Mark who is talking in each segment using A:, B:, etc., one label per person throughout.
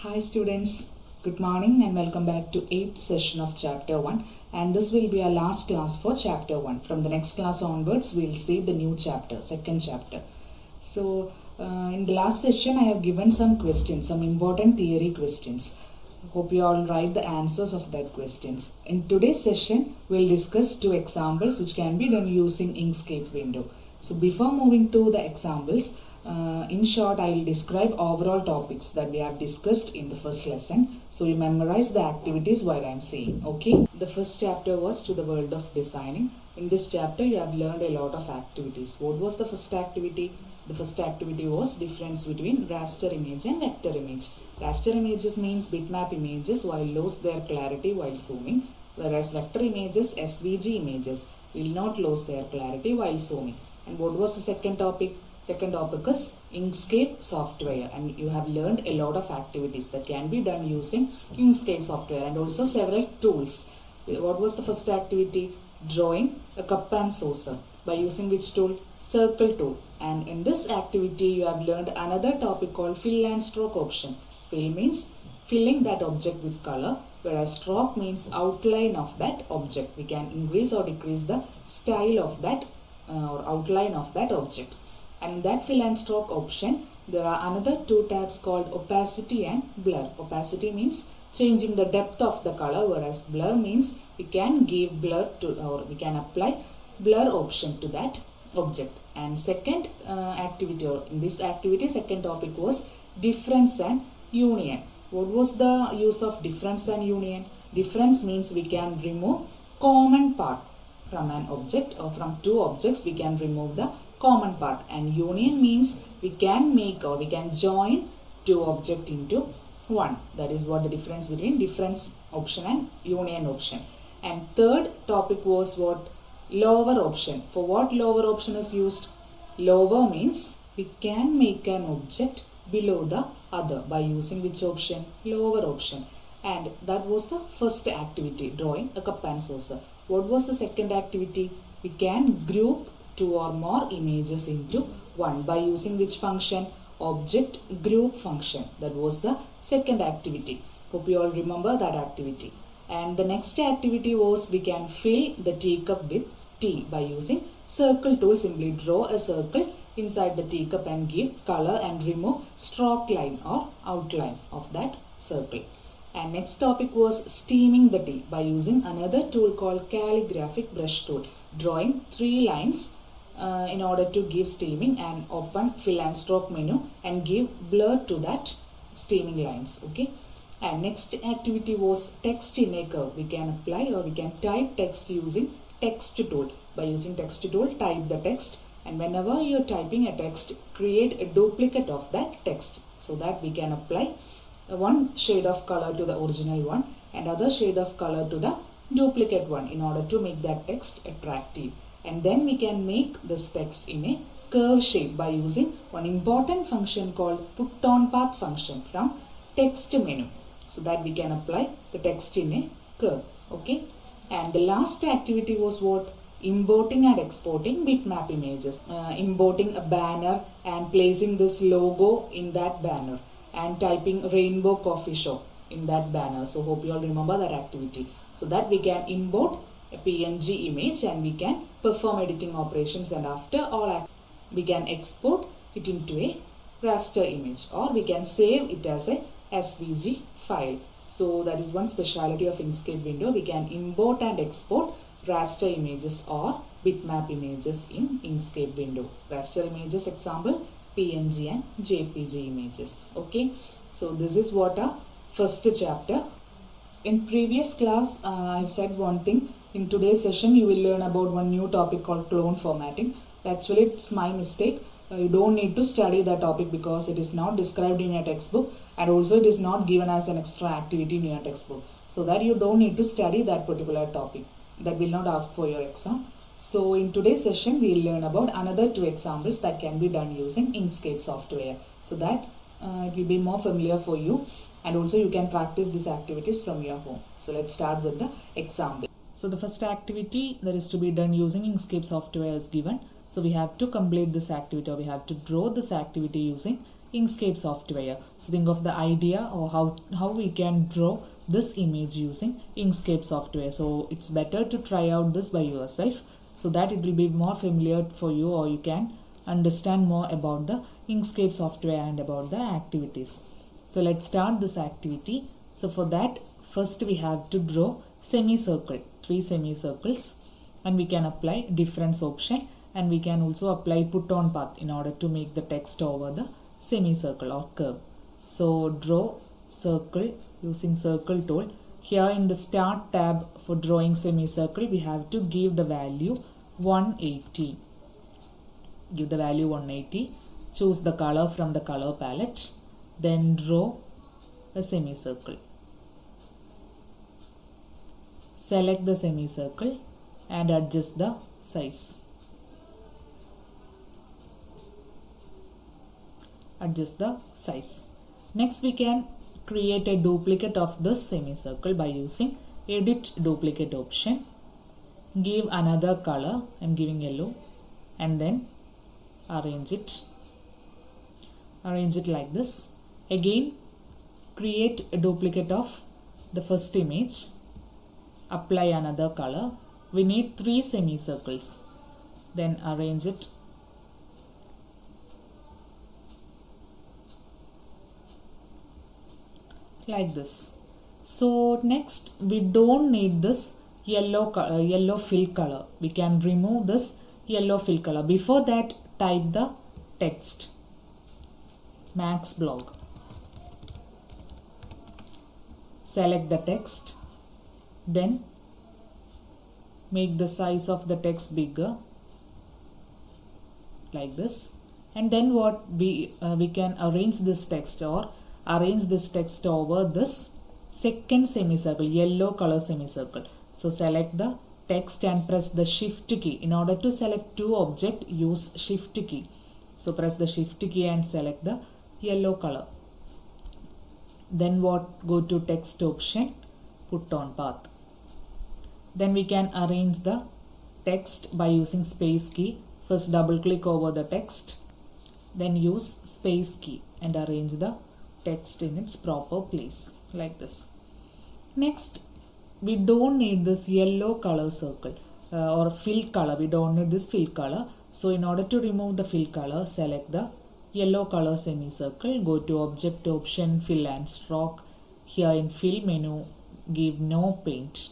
A: Hi students, good morning and welcome back to 8th session of chapter 1, and this will be our last class for chapter 1. From the next class onwards we will see the new chapter, second chapter. So in the last session I have given some questions, some important theory questions. Hope you all write the answers of that questions. In today's session we will discuss two examples which can be done using Inkscape window. So before moving to the examples, in short, I will describe overall topics that we have discussed in the first lesson. So you memorize the activities while I am saying. Okay. The first chapter was to the world of designing. In this chapter, you have learned a lot of activities. What was the first activity? The first activity was difference between raster image and vector image. Raster images means bitmap images while lose their clarity while zooming, whereas vector images, SVG images, will not lose their clarity while zooming. And what was the second topic? Second topic is Inkscape software, and you have learned a lot of activities that can be done using Inkscape software and also several tools. What was the first activity? Drawing a cup and saucer by using which tool? Circle tool. And in this activity you have learned another topic called fill and stroke option. Fill means filling that object with color, whereas stroke means outline of that object. We can increase or decrease the style of that or outline of that object. And in that fill and stroke option, there are another two tabs called opacity and blur. Opacity means changing the depth of the color, whereas blur means we can give blur to, or we can apply blur option to that object. And second activity, or in this activity, second topic was difference and union. What was the use of difference and union? Difference means we can remove common part from an object, or from two objects we can remove the common part, and union means we can make or we can join two objects into one. That is what the difference between difference option and union option. And third topic was what? Lower option. For what lower option is used? Lower means we can make an object below the other by using which option? Lower option. And that was the first activity, drawing a cup and saucer. What was the second activity? We can group two or more images into one by using which function? Object group function. That was the second activity. Hope you all remember that activity. And the next activity was we can fill the teacup with tea by using circle tool. Simply draw a circle inside the teacup and give color and remove stroke line or outline of that circle. And next topic was steaming the tea by using another tool called calligraphic brush tool. Drawing three lines in order to give steaming, and open fill and stroke menu and give blur to that steaming lines. Okay. And next activity was text in a curve. We can apply or we can type text using text tool. By using text tool, type the text, and whenever you are typing a text, create a duplicate of that text so that we can apply one shade of color to the original one and other shade of color to the duplicate one in order to make that text attractive. And then we can make this text in a curve shape by using one important function called put on path function from text menu, so that we can apply the text in a curve. Okay. And the last activity was what? Importing and exporting bitmap images. Importing a banner and placing this logo in that banner, and typing rainbow coffee shop in that banner. So hope you all remember that activity. So that we can import a PNG image and we can perform editing operations, and after all we can export it into a raster image, or we can save it as a SVG file. So that is one speciality of Inkscape window. We can import and export raster images or bitmap images in Inkscape window. Raster images example PNG and JPG images. Okay. So this is what our first chapter. In previous class I have said one thing. In today's session you will learn about one new topic called clone formatting. Actually it's my mistake. You don't need to study that topic because it is not described in your textbook, and also it is not given as an extra activity in your textbook. So that you don't need to study that particular topic. That will not ask for your exam. So in today's session we will learn about another two examples that can be done using Inkscape software, so that it will be more familiar for you, and also you can practice these activities from your home. So let's start with the example. So the first activity that is to be done using Inkscape software is given. So we have to complete this activity, or we have to draw this activity using Inkscape software. So think of the idea or how we can draw this image using Inkscape software. So it's better to try out this by yourself so that it will be more familiar for you, or you can understand more about the Inkscape software and about the activities. So let's start this activity. So for that, first we have to draw semicircle, 3 semicircles, and we can apply difference option, and we can also apply put on path in order to make the text over the semicircle or curve. So draw circle using circle tool. Here in the start tab for drawing semicircle, we have to give the value 180. Give the value 180. Choose the color from the color palette. Then draw a semicircle. Select the semicircle and adjust the size. Adjust the size. Next, we can create a duplicate of this semicircle by using edit duplicate option. Give another color, I am giving yellow, and then arrange it. Arrange it like this. Again, create a duplicate of the first image. Apply another color. We need 3 semicircles. Then arrange it. Like this. So next, we don't need this yellow fill color. We can remove this yellow fill color. Before that, type the text Max Blog. Select the text, then make the size of the text bigger like this, and then what we can arrange this text over this second semicircle, yellow color semicircle. So select the text and press the shift key. In order to select 2 objects, use shift key. So press the shift key and select the yellow color. Then go to text option, put on path. Then we can arrange the text by using space key. First double click over the text, then use space key and arrange the text in its proper place like this. Next, we don't need this yellow color circle or fill color. We don't need this fill color. So in order to remove the fill color, select the yellow color semicircle. Go to object option, fill and stroke. Here in fill menu, give no paint.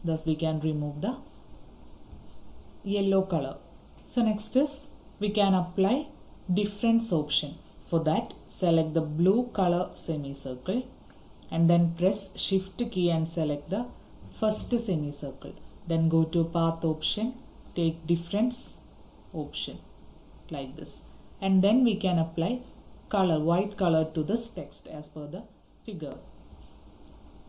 A: Thus we can remove the yellow color. So next is we can apply difference option. For that, select the blue color semicircle and then press shift key and select the first semicircle. Then go to path option, take difference option like this, and then we can apply color, white color to this text as per the figure.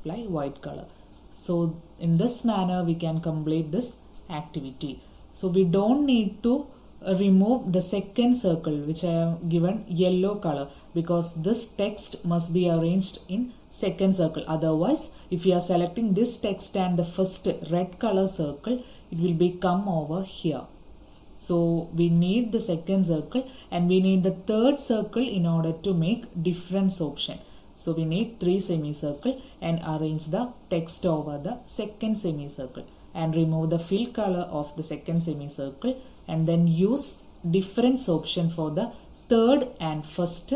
A: Apply white color. So in this manner we can complete this activity. So we don't need to remove the second circle which I have given yellow color, because this text must be arranged in second circle. Otherwise, if you are selecting this text and the first red color circle, it will be come over here. So we need the second circle and we need the third circle in order to make difference option. So we need 3 semicircle and arrange the text over the second semicircle and remove the fill color of the second semicircle, and then use difference option for the third and first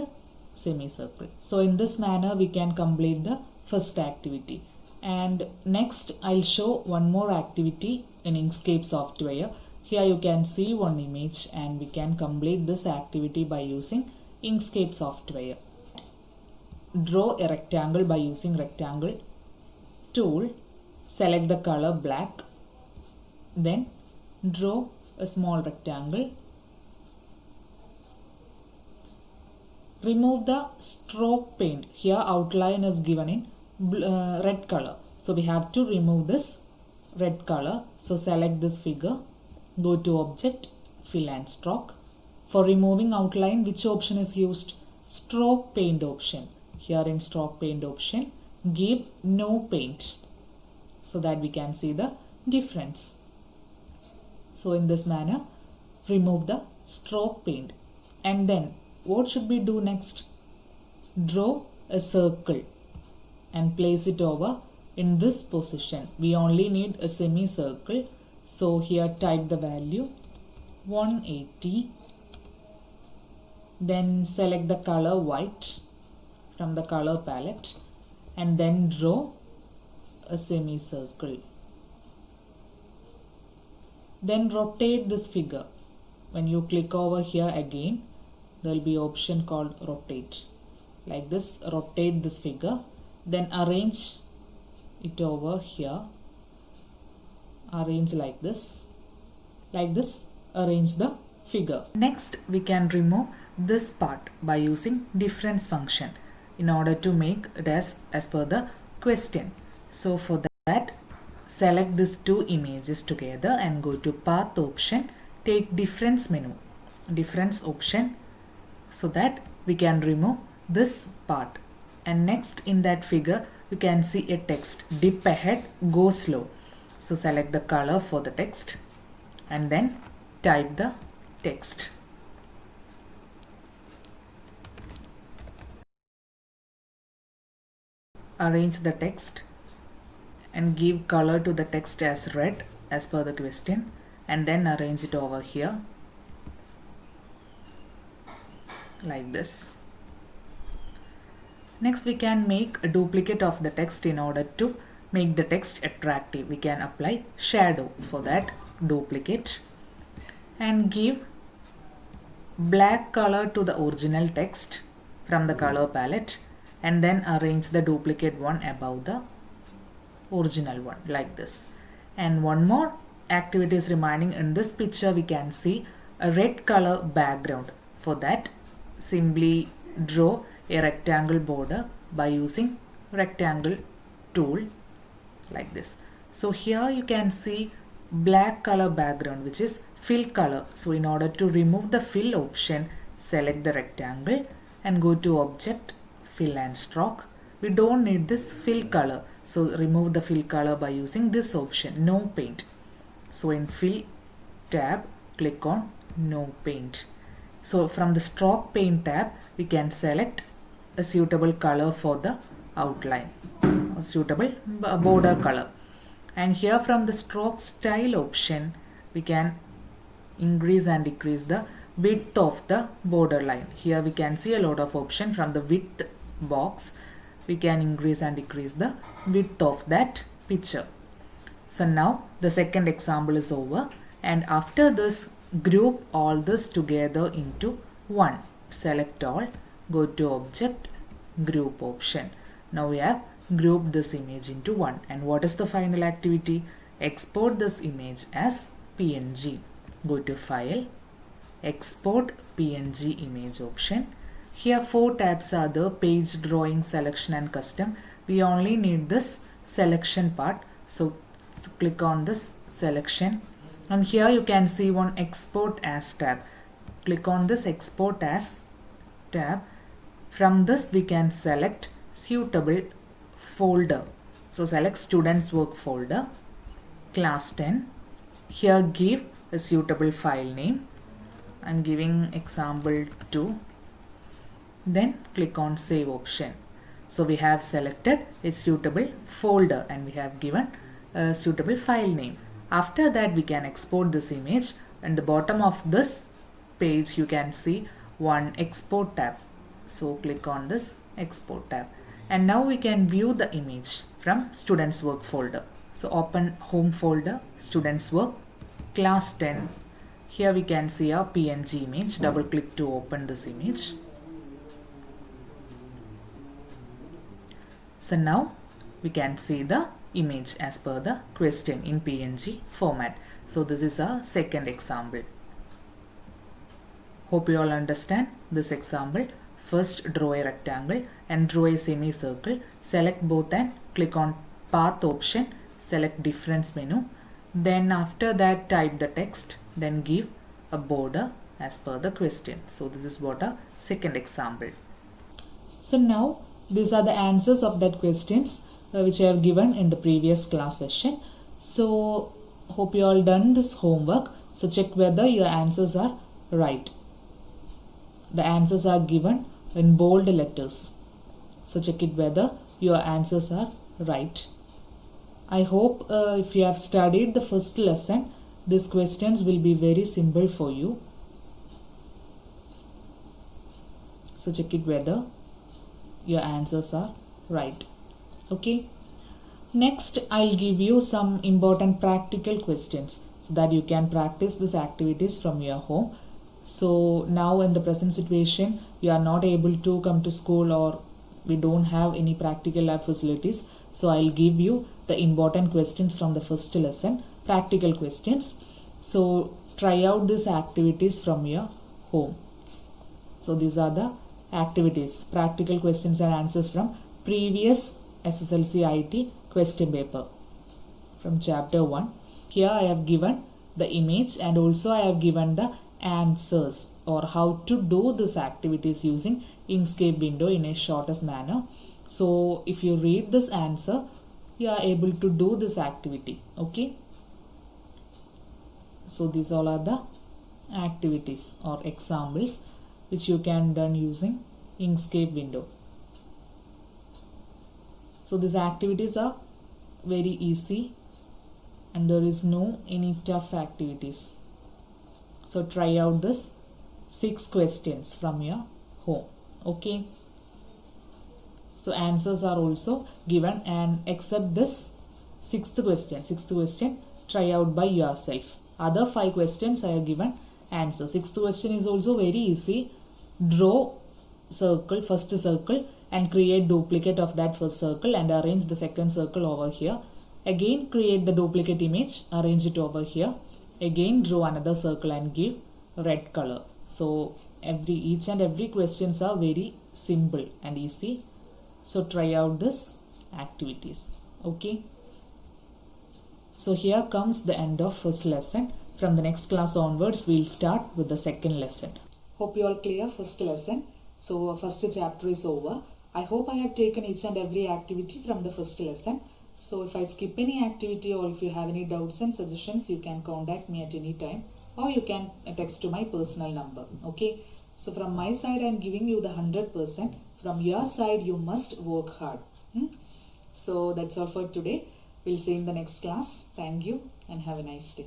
A: semicircle. So in this manner we can complete the first activity. And next I'll show one more activity in Inkscape software. Here you can see one image and we can complete this activity by using Inkscape software. Draw a rectangle by using rectangle tool. Select the color black. Then draw a small rectangle. Remove the stroke paint. Here outline is given in red color. So we have to remove this red color. So select this figure. Go to object, fill and stroke. For removing outline, which option is used? Stroke paint option. Here in stroke paint option, give no paint so that we can see the difference. So in this manner, remove the stroke paint and then what should we do next? Draw a circle and place it over in this position. We only need a semicircle. So here type the value 180. Then select the color white from the color palette and then draw a semicircle. Then rotate this figure. When you click over here again, there will be option called rotate. Like this, rotate this figure. Then arrange it over here. Arrange like this. Like this, arrange the figure. Next, we can remove this part by using difference function in order to make it as per the question. So for that, select these two images together and go to path option, take difference menu, difference option, so that we can remove this part. And next in that figure you can see a text, dip ahead, go slow. So select the color for the text and then type the text. Arrange the text and give color to the text as red as per the question, and then arrange it over here like this. Next, we can make a duplicate of the text. In order to make the text attractive, we can apply shadow for that duplicate and give black color to the original text from the color palette, and then arrange the duplicate one above the original one like this. And one more activity is remaining. In this picture we can see a red color background. For that, simply draw a rectangle border by using rectangle tool like this. So here you can see black color background, which is fill color. So in order to remove the fill option, select the rectangle and go to object, fill and stroke. We don't need this fill color, so remove the fill color by using this option, no paint. So in fill tab, click on no paint. So from the stroke paint tab, we can select a suitable color for the outline, a suitable border color. And here from the stroke style option, we can increase and decrease the width of the border line. Here we can see a lot of option. From the width box, we can increase and decrease the width of that picture. So now the second example is over, and after this, group all this together into one. Select all, go to object, group option. Now we have grouped this image into one. And what is the final activity? Export this image as PNG. Go to file, export PNG image option. Here 4 tabs are the page, drawing, selection and custom. We only need this selection part. So click on this selection, and here you can see one export as tab. Click on this export as tab. From this we can select suitable folder. So select students work folder, class 10. Here give a suitable file name. I'm giving example 2. Then click on save option. So we have selected a suitable folder and we have given a suitable file name. After that, we can export this image. And the bottom of this page you can see one export tab. So click on this export tab, and now we can view the image from students work folder. So open home folder, students work, class 10. Here we can see our PNG image. Double click to open this image. So now we can see the image as per the question in PNG format. So this is our second example. Hope you all understand this example. First draw a rectangle and draw a semicircle. Select both and click on path option. Select difference menu. Then after that type the text. Then give a border as per the question. So this is what a second example. So now these are the answers of that questions which I have given in the previous class session. So hope you all done this homework. So check whether your answers are right. the answers are given in bold letters. So check it whether your answers are right. I hope if you have studied the first lesson, these questions will be very simple for you. So check it whether your answers are right. Okay. Next, I'll give you some important practical questions so that you can practice these activities from your home. So now in the present situation, you are not able to come to school or we don't have any practical lab facilities. So I'll give you the important questions from the first lesson, practical questions. So try out these activities from your home. So these are the activities, practical questions and answers from previous SSLC IT question paper from chapter 1. Here I have given the image and also I have given the answers or how to do this activities using Inkscape window in a shortest manner. So if you read this answer, you are able to do this activity. Okay. So these all are the activities or examples which you can done using Inkscape window. So these activities are very easy and there is no any tough activities. So try out this 6 questions from your home. Okay. So answers are also given and except this 6th question try out by yourself. Other 5 questions I have given answer. 6th question is also very easy. Draw circle, first circle and create duplicate of that first circle and arrange the second circle over here. Again create the duplicate image, arrange it over here. Again draw another circle and give red color. So each and every questions are very simple and easy. So try out this activities. Okay. So here comes the end of first lesson. From the next class onwards, we'll start with the second lesson. Hope you all clear first lesson. So first chapter is over. I hope I have taken each and every activity from the first lesson. So if I skip any activity or if you have any doubts and suggestions, you can contact me at any time or you can text to my personal number. Okay. So from my side, I am giving you the 100%. From your side, you must work hard. So that's all for today. We'll see you in the next class. Thank you and have a nice day.